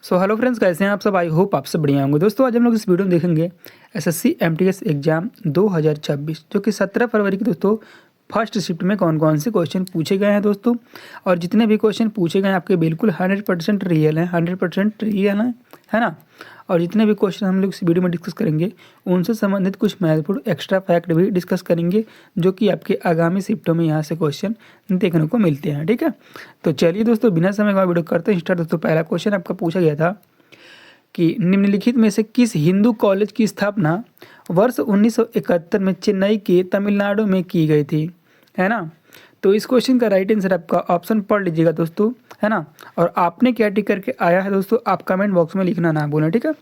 So hello friends, कैसे हैं आप सब। आई होप आप सब बढ़िया होंगे। दोस्तों आज हम लोग इस वीडियो में देखेंगे एसएससी एमटीएस एग्जाम 2026 जो कि 17 फरवरी की दोस्तों फर्स्ट शिफ्ट में कौन कौन से क्वेश्चन पूछे गए हैं दोस्तों। और जितने भी क्वेश्चन पूछे गए हैं आपके बिल्कुल 100% रियल हैं, 100% रियल हैं, है ना। और जितने भी क्वेश्चन हम लोग इस वीडियो में डिस्कस करेंगे उनसे संबंधित कुछ महत्वपूर्ण एक्स्ट्रा फैक्ट भी डिस्कस करेंगे जो कि आपके आगामी शिफ्टों में यहाँ से क्वेश्चन देखने को मिलते हैं। ठीक है, तो चलिए दोस्तों बिना समय गवाए वीडियो करते हैं स्टार्ट। दोस्तों पहला क्वेश्चन आपका पूछा गया था कि निम्नलिखित में से किस हिंदू कॉलेज की स्थापना वर्ष 1971 में चेन्नई के तमिलनाडु में की गई थी, है ना। तो इस क्वेश्चन का राइट आंसर आपका ऑप्शन पढ़ लीजिएगा दोस्तों, है ना। और आपने क्या टिक करके आया है दोस्तों आप कमेंट बॉक्स में लिखना ना भूलें, ठीक है।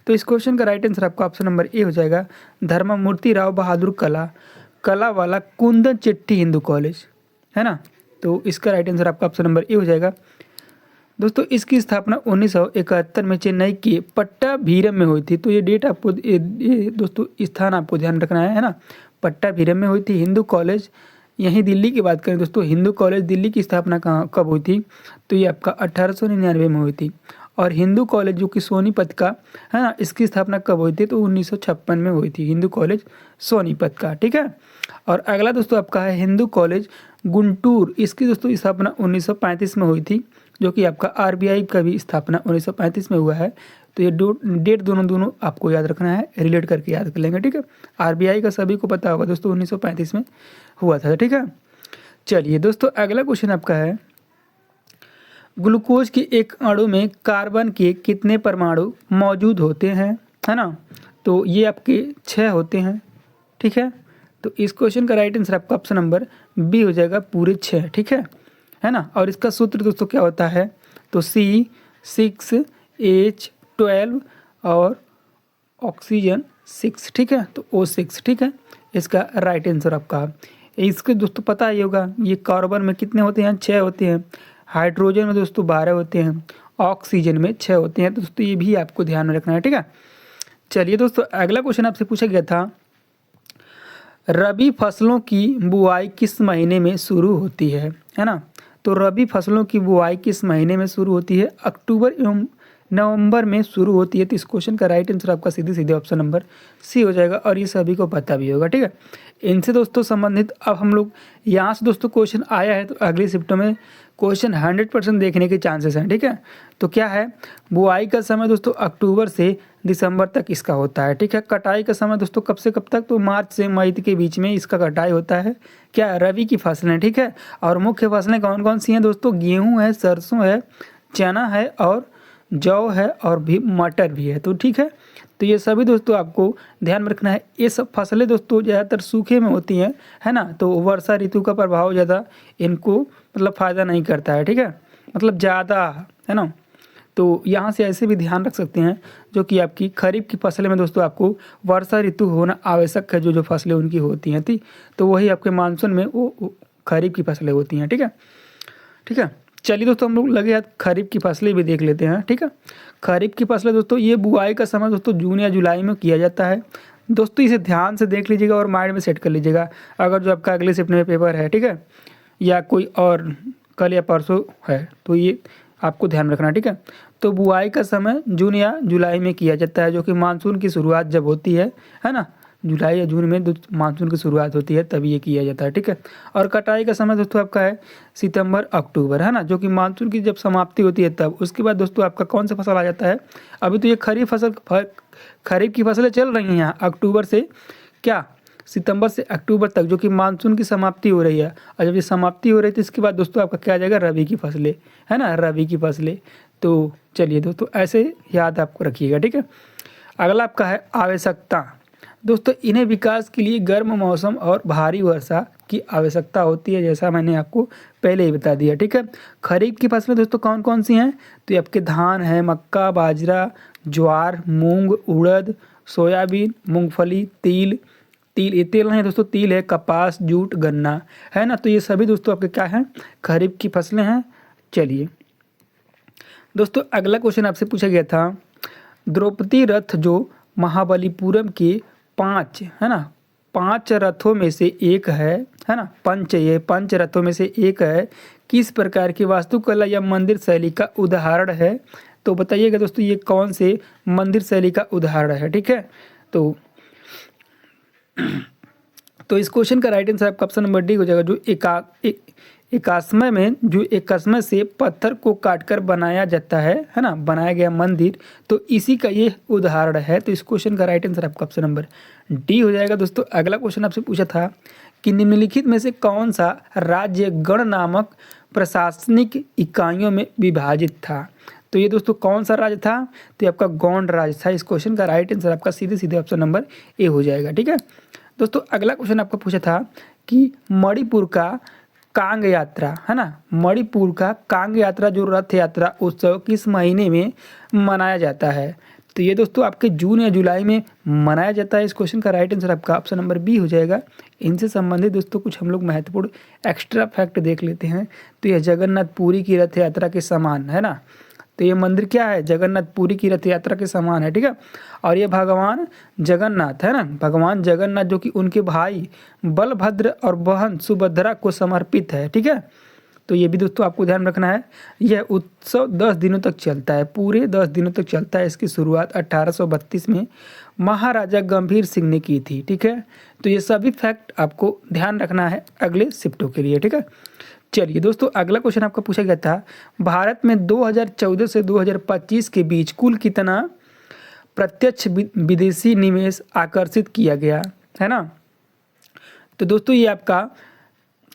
तो इस क्वेश्चन का राइट आंसर आपका ऑप्शन नंबर ए हो जाएगा, धर्ममूर्ति राव बहादुर कला वाला कुंदन चेट्टी हिंदू कॉलेज, है ना। तो इसका राइट आंसर आपका ऑप्शन नंबर ए हो जाएगा। दोस्तों इसकी स्थापना 1971 में चेन्नई के पट्टाभीरम में हुई थी। तो ये डेट आपको ये दोस्तों स्थान आपको ध्यान रखना है ना। पट्टाभीरम में हुई थी हिंदू कॉलेज। यहीं दिल्ली की बात करें दोस्तों, हिंदू कॉलेज दिल्ली की स्थापना कहाँ कब हुई थी, तो ये आपका 1899 में हुई थी। और हिंदू कॉलेज जो कि सोनीपत का है ना, इसकी स्थापना कब हुई थी, तो 1956 में हुई थी हिंदू कॉलेज सोनीपत का, ठीक है। और अगला दोस्तों आपका है हिंदू कॉलेज गुंटूर। इसकी दोस्तों स्थापना 1935 में हुई थी, जो कि आपका आरबीआई का भी स्थापना 1935 में हुआ है। तो ये डेट दोनों आपको याद रखना है, रिलेट करके याद कर लेंगे, ठीक है। आरबीआई का सभी को पता होगा दोस्तों 1935 में हुआ था, ठीक है। चलिए दोस्तों अगला क्वेश्चन आपका है, ग्लूकोज के एक अणु में कार्बन के कितने परमाणु मौजूद होते हैं, है ना। तो ये आपके 6 होते हैं, ठीक है। तो इस क्वेश्चन का राइट आंसर आपका ऑप्शन नंबर बी हो जाएगा, पूरे 6, ठीक है ना। और इसका सूत्र दोस्तों क्या होता है, तो C6H12 और ऑक्सीजन 6, ठीक है। तो O6, ठीक है। इसका राइट आंसर आपका, इसके दोस्तों पता ही होगा ये कार्बन में कितने होते हैं, 6 होते हैं। हाइड्रोजन में दोस्तों 12 होते हैं, ऑक्सीजन में 6 होते हैं। दोस्तों ये भी आपको ध्यान में रखना है, ठीक है। चलिए दोस्तों अगला क्वेश्चन आपसे पूछा गया था, रबी फसलों की बुआई किस महीने में शुरू होती है ना। तो रबी फसलों की बुआई किस महीने में शुरू होती है, अक्टूबर एवं नवंबर में शुरू होती है। तो इस क्वेश्चन का राइट आंसर आपका सीधे सीधे ऑप्शन नंबर सी हो जाएगा। और ये सभी को पता भी होगा, ठीक है। इनसे दोस्तों संबंधित अब हम लोग यहाँ से दोस्तों क्वेश्चन आया है, तो अगली शिफ्टों में क्वेश्चन 100% देखने के चांसेस हैं, ठीक है। तो क्या है, बुआई का समय दोस्तों अक्टूबर से दिसंबर तक इसका होता है, ठीक है। कटाई का समय दोस्तों कब से कब तक, तो मार्च से मई के बीच में इसका कटाई होता है। क्या, रबी की फसलें, ठीक है। और मुख्य फसलें कौन कौन सी हैं दोस्तों, गेहूँ है, सरसों है, चना है और जौ है और भी मटर भी है, तो ठीक है। तो ये सभी दोस्तों आपको ध्यान में रखना है। ये सब फसलें दोस्तों ज़्यादातर सूखे में होती हैं, है ना। तो वर्षा ऋतु का प्रभाव ज़्यादा इनको मतलब फ़ायदा नहीं करता है, ठीक है, मतलब ज़्यादा, है ना। तो यहाँ से ऐसे भी ध्यान रख सकते हैं जो कि आपकी खरीफ की फसलें में दोस्तों आपको वर्षा ऋतु होना आवश्यक है, जो फसलें उनकी होती हैं थी। तो वही आपके मानसून में वो खरीफ की फसलें होती हैं, ठीक है, ठीक है। चलिए दोस्तों हम लोग लगे हाथ खरीफ की फसलें भी देख लेते हैं, ठीक है। खरीफ की फसलें दोस्तों ये बुआई का समय दोस्तों जून या जुलाई में किया जाता है। दोस्तों इसे ध्यान से देख लीजिएगा और माइंड में सेट कर लीजिएगा, अगर जो आपका अगले शिफ्ट में पेपर है, ठीक है, या कोई और कल या परसों है, तो ये आपको ध्यान रखना, ठीक है। तो बुआई का समय जून या जुलाई में किया जाता है, जो कि मानसून की शुरुआत जब होती है ना, जुलाई या जून में मानसून की शुरुआत होती है तभी ये किया जाता है, ठीक है। और कटाई का समय दोस्तों आपका है सितंबर अक्टूबर, है ना, जो कि मानसून की जब समाप्ति होती है तब। उसके बाद दोस्तों आपका कौन सा फसल आ जाता है, अभी तो ये खरीफ की फसलें चल रही हैं यहाँ अक्टूबर से क्या सितंबर से अक्टूबर तक, जो कि मानसून की समाप्ति हो रही है। और जब ये समाप्ति हो रही है तो इसके बाद दोस्तों आपका क्या आ जाएगा, रबी की फसलें, है ना, रबी की फसलें। तो चलिए दोस्तों ऐसे याद आपको रखिएगा, ठीक है। अगला आपका है आवश्यकता। दोस्तों इन्हें विकास के लिए गर्म मौसम और भारी वर्षा की आवश्यकता होती है, जैसा मैंने आपको पहले ही बता दिया, ठीक है। खरीफ की फसलें दोस्तों कौन कौन सी हैं, तो ये आपके धान है, मक्का, बाजरा, ज्वार, मूंग, उड़द, सोयाबीन, मूंगफली, तिल ये तेल नहीं दोस्तों, तिल है, कपास, जूट, गन्ना, है ना। तो ये सभी दोस्तों आपके क्या हैं, खरीफ की फसलें हैं। चलिए दोस्तों अगला क्वेश्चन आपसे पूछा गया था, द्रौपदी रथ जो महाबलीपुरम के 5 है ना 5 रथों में से एक है ना, ये 5 रथों में से एक है, किस प्रकार की वास्तुकला या मंदिर शैली का उदाहरण है, तो बताइएगा दोस्तों ये कौन से मंदिर शैली का उदाहरण है, ठीक है। तो इस क्वेश्चन का राइट आंसर आपका ऑप्शन नंबर डी हो जाएगा, जो एकास्मय में जो एकास्मय से पत्थर को काटकर बनाया जाता है ना, बनाया गया मंदिर, तो इसी का ये उदाहरण है। तो इस क्वेश्चन का राइट आंसर आपका ऑप्शन नंबर डी हो जाएगा। दोस्तों अगला क्वेश्चन आपसे पूछा था कि निम्नलिखित में से कौन सा राज्य गण नामक प्रशासनिक इकाइयों में विभाजित था। तो ये दोस्तों कौन सा राज्य था, तो ये आपका गौंड राज्य था। इस क्वेश्चन का राइट आंसर आपका सीधे सीधे ऑप्शन नंबर ए हो जाएगा, ठीक है। दोस्तों अगला क्वेश्चन आपको पूछा था कि मणिपुर का कांग यात्रा है ना, मणिपुर का कांग यात्रा जो रथ यात्रा उत्सव किस महीने में मनाया जाता है। तो ये दोस्तों आपके जून या जुलाई में मनाया जाता है। इस क्वेश्चन का राइट आंसर आपका ऑप्शन नंबर बी हो जाएगा। इनसे संबंधित दोस्तों कुछ हम लोग महत्वपूर्ण एक्स्ट्रा फैक्ट देख लेते हैं। तो यह जगन्नाथ पुरी की रथ यात्रा के समान है ना, तो ये मंदिर क्या है, जगन्नाथ पुरी की रथ यात्रा के समान है, ठीक है। और ये भगवान जगन्नाथ है ना, भगवान जगन्नाथ जो कि उनके भाई बलभद्र और बहन सुभद्रा को समर्पित है, ठीक है। तो ये भी दोस्तों आपको ध्यान रखना है। यह उत्सव 10 दिनों तक चलता है, पूरे 10 दिनों तक चलता है। इसकी शुरुआत 1832 में महाराजा गंभीर सिंह ने की थी, ठीक है। तो ये सभी फैक्ट आपको ध्यान रखना है अगले शिफ्टों के लिए, ठीक है। चलिए दोस्तों अगला क्वेश्चन आपका पूछा गया था, भारत में 2014 से 2025 के बीच कुल कितना प्रत्यक्ष विदेशी निवेश आकर्षित किया गया है ना। तो दोस्तों ये आपका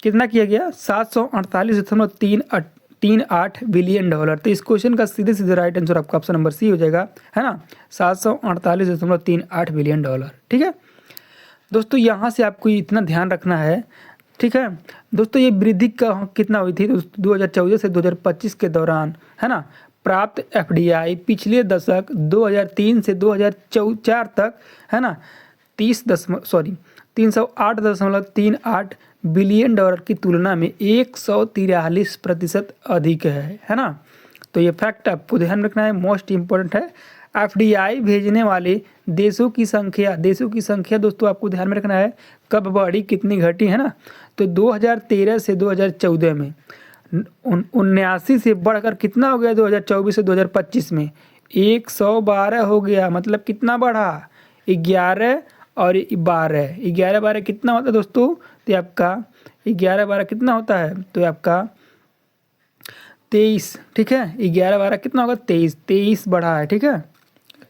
कितना किया गया, 748.38 बिलियन डॉलर। तो इस क्वेश्चन का सीधे सीधे राइट आंसर आपका ऑप्शन नंबर सी हो जाएगा, है ना, 748.38 बिलियन डॉलर, ठीक है। दोस्तों यहाँ से आपको इतना ध्यान रखना है, ठीक है। दोस्तों ये वृद्धि का कितना हुई थी 2014 से 2025 के दौरान, है ना। प्राप्त एफडीआई पिछले दशक 2003 से 2004 तक, है ना, 308.38 बिलियन डॉलर की तुलना में 143% अधिक है ना। तो ये फैक्ट आपको ध्यान रखना है, मोस्ट इम्पोर्टेंट है। एफडीआई भेजने वाले देशों की संख्या दोस्तों आपको ध्यान में रखना है, कब बढ़ी कितनी घटी, है ना। तो 2013 से 2014 में 79 से बढ़कर कितना हो गया, 2024 से 2025 में 112 हो गया। मतलब कितना बढ़ा, 11 और 12, 11-12 कितना होता है दोस्तों, तो आपका 11-12 कितना होता है, तो आपका 23, ठीक है। 11-12 कितना होगा, 23 बढ़ा है, ठीक है।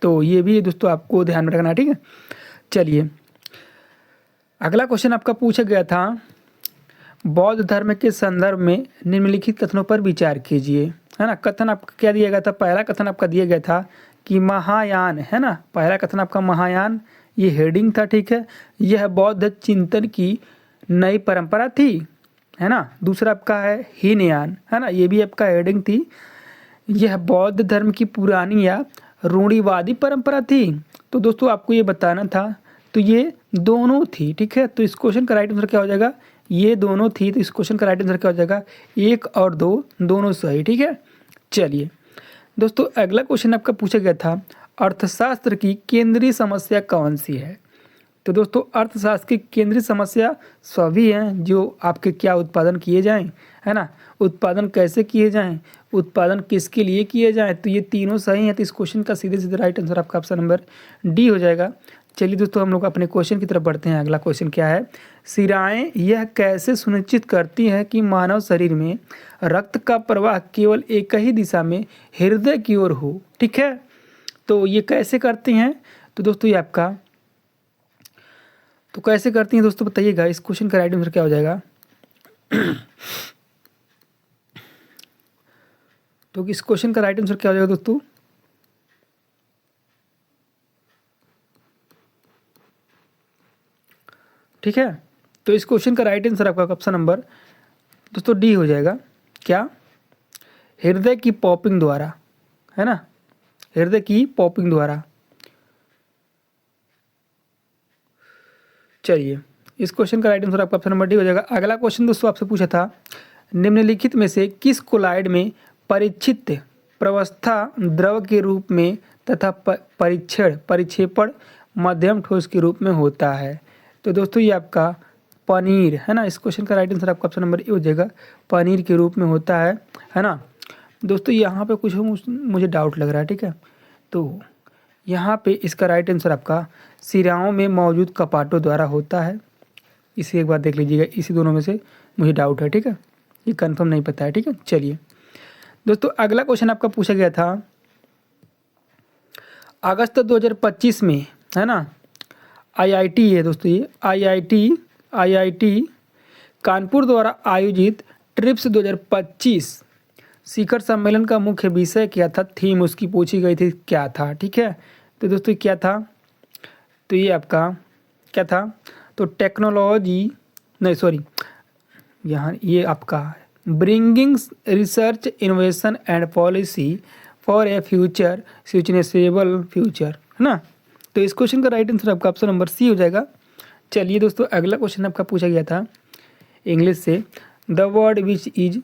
तो ये भी दोस्तों आपको ध्यान में रखना है, ठीक है। चलिए अगला क्वेश्चन आपका पूछा गया था, बौद्ध धर्म के संदर्भ में निम्नलिखित कथनों पर विचार कीजिए, है ना। कथन आपका क्या दिया गया था, पहला कथन आपका दिया गया था कि महायान, है ना, पहला कथन आपका महायान, ये हेडिंग था, ठीक है। यह बौद्ध चिंतन की नई परंपरा थी, है ना। दूसरा आपका है हीनयान, है ना, ये भी आपका हेडिंग थी, यह बौद्ध धर्म की पुरानी या रूढ़िवादी परंपरा थी। तो दोस्तों आपको ये बताना था, तो ये दोनों थी, ठीक है। तो इस क्वेश्चन का राइट आंसर क्या हो जाएगा, ये दोनों थी। तो इस क्वेश्चन का राइट आंसर क्या हो जाएगा, 1 और 2 दोनों सही, ठीक है। चलिए दोस्तों अगला क्वेश्चन आपका पूछा गया था, अर्थशास्त्र की केंद्रीय समस्या कौन सी है। तो दोस्तों अर्थशास्त्र की केंद्रीय समस्या सभी हैं, जो आपके क्या उत्पादन किए जाएं, है ना, उत्पादन कैसे किए जाएं, उत्पादन किसके लिए किए जाएं। तो ये तीनों सही हैं। तो इस क्वेश्चन का सीधे सीधे राइट आंसर आपका ऑप्शन नंबर डी हो जाएगा। चलिए दोस्तों हम लोग अपने क्वेश्चन की तरफ बढ़ते हैं। अगला क्वेश्चन क्या है, सिराएं यह कैसे सुनिश्चित करती हैं कि मानव शरीर में रक्त का प्रवाह केवल एक ही दिशा में हृदय की ओर हो, ठीक है। तो ये कैसे करती हैं, तो दोस्तों ये आपका तो कैसे करती हैं दोस्तों बताइएगा। इस क्वेश्चन का राइट आंसर क्या हो जाएगा तो इस क्वेश्चन का राइट आंसर क्या हो जाएगा दोस्तों, ठीक है। तो इस क्वेश्चन का राइट आंसर आपका ऑप्शन नंबर दोस्तों डी हो जाएगा, क्या, हृदय की पॉपिंग द्वारा, है ना, हृदय की पॉपिंग द्वारा। चलिए इस क्वेश्चन का राइट आंसर आपका ऑप्शन नंबर डी हो जाएगा। अगला क्वेश्चन दोस्तों आपसे पूछा था, निम्नलिखित में से किस कोलाइड में परीक्षित प्रवस्था द्रव के रूप में तथा परिक्षेपण मध्यम ठोस के रूप में होता है। तो दोस्तों ये आपका पनीर, है ना। इस क्वेश्चन का राइट आंसर आपका ऑप्शन नंबर ए हो जाएगा, पनीर के रूप में होता है ना। दोस्तों यहाँ पे कुछ मुझे डाउट लग रहा है, ठीक है। तो यहाँ पे इसका राइट आंसर आपका सिराओं में मौजूद कपाटों द्वारा होता है। इसे एक बार देख लीजिएगा, इसी दोनों में से मुझे डाउट है, ठीक है, ये कंफर्म नहीं पता है, ठीक है। चलिए दोस्तों, अगला क्वेश्चन आपका पूछा गया था अगस्त 2025 में, है ना। आईआईटी है दोस्तों, ये आईआईटी कानपुर द्वारा आयोजित ट्रिप्स 2025 शिखर सम्मेलन का मुख्य विषय क्या था, थीम उसकी पूछी गई थी, क्या था, ठीक है। तो दोस्तों क्या था, तो ये आपका क्या था, तो टेक्नोलॉजी, नहीं सॉरी, यहाँ ये आपका bringing research innovation and policy for a future sustainable future, है ना। तो इस क्वेश्चन का राइट आंसर आपका ऑप्शन नंबर सी हो जाएगा। चलिए दोस्तों, अगला क्वेश्चन आपका पूछा गया था इंग्लिश से, the word which is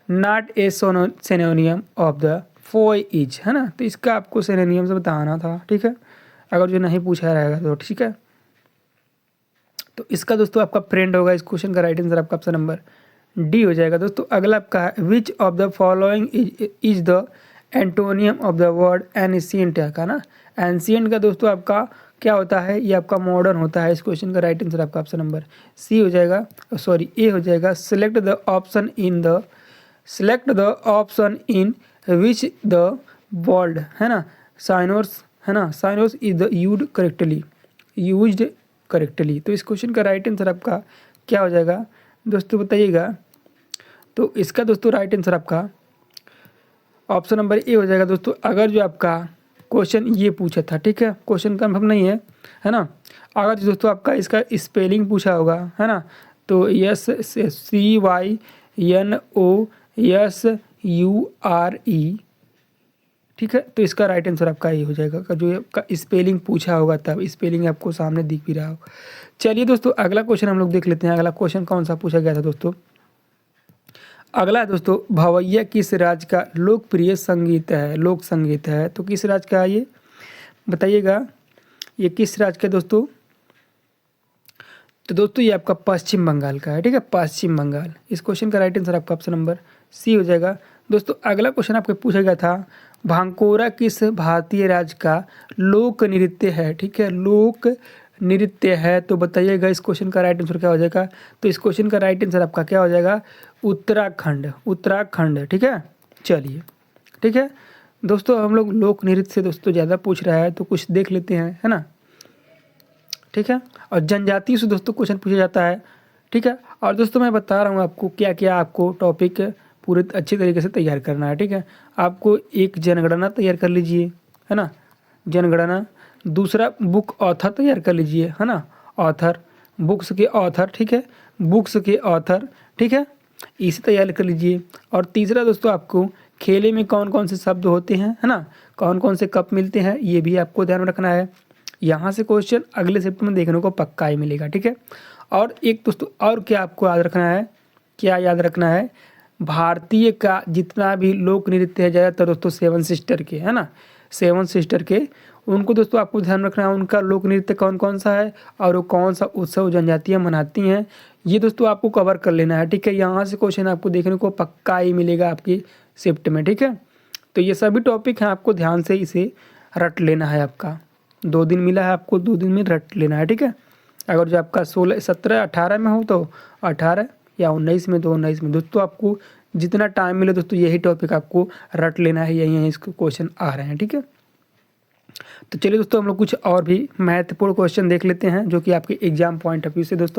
not a सिनोनियम of the Foy is, है ना। तो इसका आपको सिनोनियम से बताना था, ठीक है, अगर जो नहीं पूछा रहेगा तो, ठीक है। तो इसका दोस्तों आपका फ्रेंड होगा। इस क्वेश्चन का राइट आंसर आपका ऑप्शन नंबर डी हो जाएगा। दोस्तों अगला आपका है which of the following is the antonym of the word ancient का ना। एंशिएंट का दोस्तों आपका क्या होता है, ये आपका मॉडर्न होता है। इस क्वेश्चन का राइट आंसर आपका ऑप्शन नंबर सी हो जाएगा, सॉरी ए हो जाएगा। Select the option in which the word, है ना, साइनोर्स, है ना, साइनोर्स इज द यूज्ड करेक्टली। तो इस क्वेश्चन का राइट आंसर आपका क्या हो जाएगा दोस्तों, बताइएगा। तो इसका दोस्तों राइट आंसर आपका ऑप्शन नंबर ए हो जाएगा। दोस्तों अगर जो आपका क्वेश्चन ये पूछा था, ठीक है, क्वेश्चन कंफर्म नहीं है, है ना। अगर दोस्तों आपका इसका स्पेलिंग पूछा होगा, है ना, तो SCYNOSURE, ठीक है। तो इसका राइट आंसर आपका ये हो जाएगा। जो आपका स्पेलिंग पूछा होगा तब स्पेलिंग आपको सामने दिख भी रहा हो। चलिए दोस्तों, अगला क्वेश्चन हम लोग देख लेते हैं। अगला क्वेश्चन कौन सा पूछा गया था दोस्तों, अगला है दोस्तों, भवैया किस राज्य का लोकप्रिय संगीत है, लोक संगीत है। तो किस राज्य का है ये, बताइएगा, ये किस राज्य का दोस्तों। तो दोस्तों ये आपका पश्चिम बंगाल का है, ठीक है, पश्चिम बंगाल। इस क्वेश्चन का राइट आंसर आपका ऑप्शन नंबर सी हो जाएगा। दोस्तों अगला क्वेश्चन आपको पूछा गया था भांकोरा किस भारतीय राज्य का लोक नृत्य है, ठीक है, लोक नृत्य है। तो बताइएगा इस क्वेश्चन का राइट आंसर क्या हो जाएगा। तो इस क्वेश्चन का राइट आंसर आपका क्या हो जाएगा, उत्तराखंड, ठीक है। चलिए ठीक है दोस्तों, हम लोग लोक नृत्य से दोस्तों ज़्यादा पूछ रहा है तो कुछ देख लेते हैं, है ना, ठीक है। और जनजाति से दोस्तों क्वेश्चन पूछा जाता है, ठीक है। और दोस्तों मैं बता रहा हूँ आपको क्या क्या आपको टॉपिक पूरे अच्छे तरीके से तैयार करना है, ठीक है। आपको एक जनगणना तैयार कर लीजिए, है ना, जनगणना। दूसरा बुक ऑथर तैयार कर लीजिए, है ना, ऑथर, बुक्स के ऑथर, ठीक है, बुक्स के ऑथर, ठीक है, इसे तैयार कर लीजिए। और तीसरा दोस्तों आपको खेले में कौन कौन से शब्द होते हैं, है ना, कौन कौन से कप मिलते हैं, ये भी आपको ध्यान में रखना है। यहाँ से क्वेश्चन अगले शिफ्ट में देखने को पक्का ही मिलेगा, ठीक है। और एक दोस्तों और क्या आपको याद रखना है, क्या याद रखना है, भारतीय का जितना भी लोक नृत्य है ज़्यादातर दोस्तों सेवन सिस्टर के, है ना, सेवन सिस्टर के, उनको दोस्तों आपको ध्यान रखना है उनका लोक नृत्य कौन कौन सा है और वो कौन सा उत्सव जनजातियाँ मनाती हैं, ये दोस्तों आपको कवर कर लेना है, ठीक है। यहाँ से क्वेश्चन आपको देखने को पक्का ही मिलेगा आपकी शिफ्ट में, ठीक है। तो ये सभी टॉपिक हैं, आपको ध्यान से इसे रट लेना है। आपका 2 दिन मिला है, आपको 2 दिन में रट लेना है, ठीक है। अगर जो आपका 16, 17, 18 में हो तो 18 या 19 में तो 19 में। दोस्तों आपको जितना टाइम मिले दोस्तों यही टॉपिक आपको रट लेना है, यही इसके क्वेश्चन आ रहे हैं, ठीक है। तो चलिए दोस्तों हम लोग कुछ और भी महत्वपूर्ण क्वेश्चन देख लेते हैं जो कि आपके एग्जाम पॉइंट ऑफ व्यू से दोस्तों